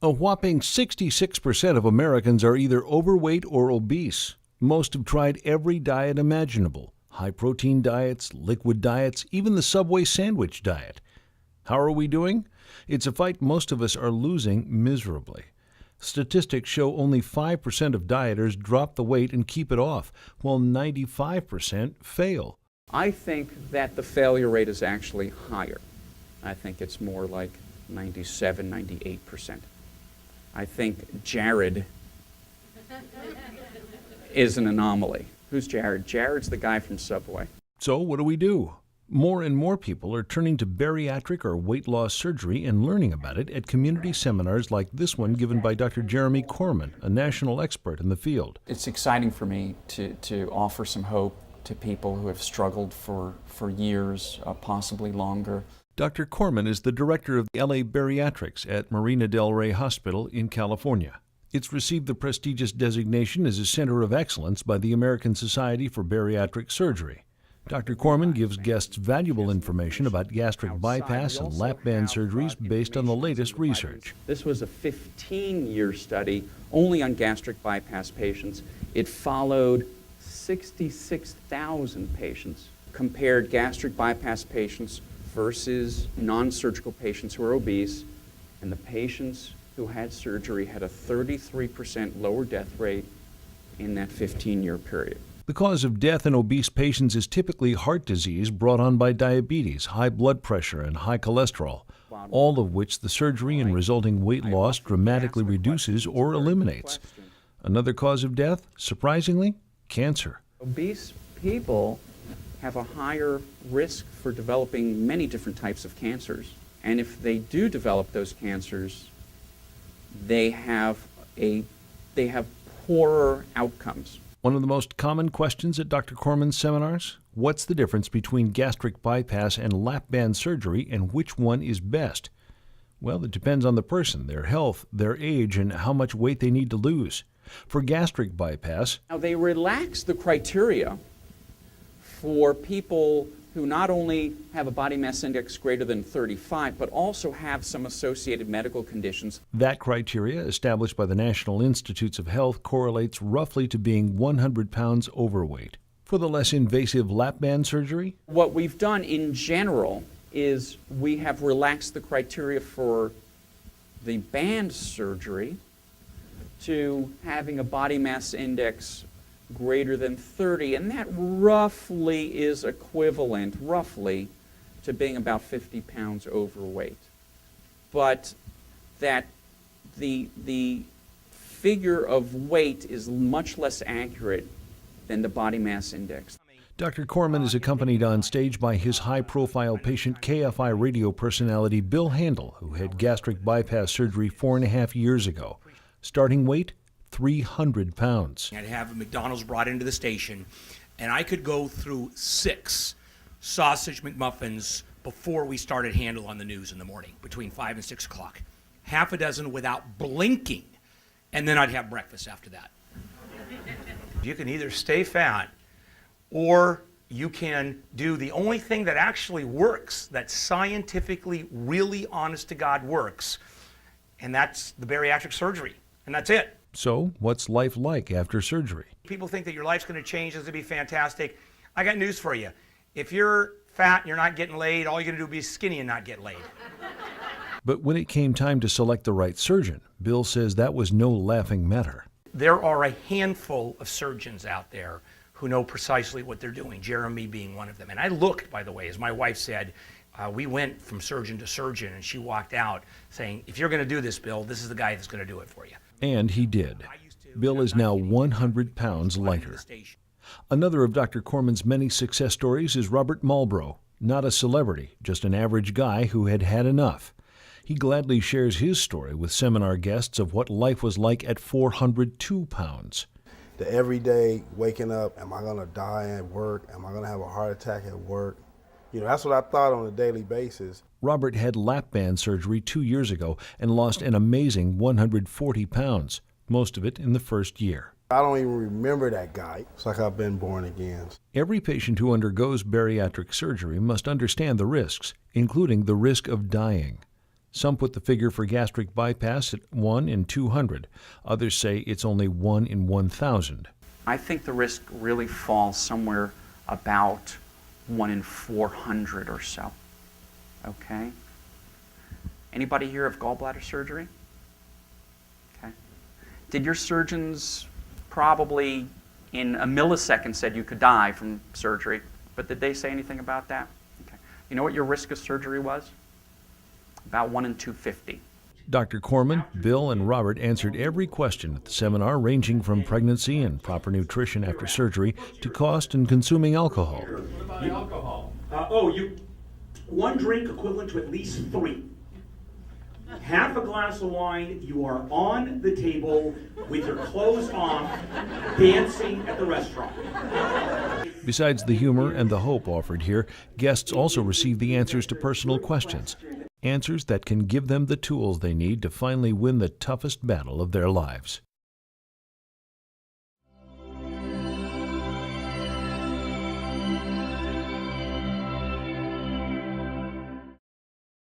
A whopping 66% of Americans are either overweight or obese. Most have tried every diet imaginable: high-protein diets, liquid diets, even the Subway sandwich diet. How are we doing? It's a fight most of us are losing miserably. Statistics show only 5% of dieters drop the weight and keep it off, while 95% fail. I think that the failure rate is actually higher. I think it's more like 97, 98%. I think Jared is an anomaly. Who's Jared? Jared's the guy from Subway. So what do we do? More and more people are turning to bariatric or weight loss surgery and learning about it at community seminars like this one given by Dr. Jeremy Korman, a national expert in the field. It's exciting for me to offer some hope to people who have struggled for years, possibly longer. Dr. Korman is the director of LA Bariatrics at Marina del Rey Hospital in California. It's received the prestigious designation as a center of excellence by the American Society for Bariatric Surgery. Dr. Korman gives guests valuable information about gastric bypass and lap band surgeries based on the latest research. This was a 15-year study only on gastric bypass patients. It followed 66,000 patients, compared gastric bypass patients versus non-surgical patients who are obese, and the patients who had surgery had a 33% lower death rate in that 15-year period. The cause of death in obese patients is typically heart disease brought on by diabetes, high blood pressure, and high cholesterol, all of which the surgery and resulting weight loss dramatically reduces or eliminates. Another cause of death, surprisingly, cancer. Obese people have a higher risk for developing many different types of cancers. And if they do develop those cancers, they have poorer outcomes. One of the most common questions at Dr. Korman's seminars: what's the difference between gastric bypass and lap band surgery, and which one is best? Well, it depends on the person, their health, their age, and how much weight they need to lose. For gastric bypass, now they relax the criteria for people who not only have a body mass index greater than 35, but also have some associated medical conditions. That criteria, established by the National Institutes of Health, correlates roughly to being 100 pounds overweight. For the less invasive lap band surgery, what we've done in general is we have relaxed the criteria for the band surgery to having a body mass index greater than 30, and that roughly is equivalent, to being about 50 pounds overweight. But that the figure of weight is much less accurate than the body mass index. Dr. Korman is accompanied on stage by his high-profile patient, KFI radio personality Bill Handel, who had gastric bypass surgery 4.5 years ago. Starting weight, 300 pounds. I'd have a McDonald's brought into the station, and I could go through 6 sausage McMuffins before we started Handel on the news in the morning, between 5 and 6 o'clock. Half a dozen without blinking, and then I'd have breakfast after that. You can either stay fat, or you can do the only thing that actually works, that scientifically, really honest to God works, and that's the bariatric surgery, and that's it. So, what's life like after surgery? People think that your life's going to change, it's going to be fantastic. I got news for you. If you're fat and you're not getting laid, all you're going to do is be skinny and not get laid. But when it came time to select the right surgeon, Bill says that was no laughing matter. There are a handful of surgeons out there who know precisely what they're doing, Jeremy being one of them. And I looked, by the way, as my wife said, we went from surgeon to surgeon, and she walked out saying, if you're going to do this, Bill, this is the guy that's going to do it for you. And he did. Bill is now 100 pounds lighter. Another of Dr. Korman's many success stories is Robert Marlborough, not a celebrity, just an average guy who had had enough. He gladly shares his story with seminar guests of what life was like at 402 pounds. The everyday waking up, am I going to die at work? Am I going to have a heart attack at work? You know, that's what I thought on a daily basis. Robert had lap band surgery 2 years ago and lost an amazing 140 pounds, most of it in the first year. I don't even remember that guy. It's like I've been born again. Every patient who undergoes bariatric surgery must understand the risks, including the risk of dying. Some put the figure for gastric bypass at 1 in 200. Others say it's only 1 in 1,000. I think the risk really falls somewhere about 1 in 400 or so. Okay? Anybody here have gallbladder surgery? Okay. Did your surgeons probably in a millisecond said you could die from surgery, but did they say anything about that? Okay. You know what your risk of surgery was? About 1 in 250. Dr. Korman, Bill, and Robert answered every question at the seminar, ranging from pregnancy and proper nutrition after surgery to cost and consuming alcohol. What about alcohol? One drink equivalent to at least 3. Half a glass of wine, you are on the table with your clothes off, dancing at the restaurant. Besides the humor and the hope offered here, guests also receive the answers to personal questions. Answers that can give them the tools they need to finally win the toughest battle of their lives.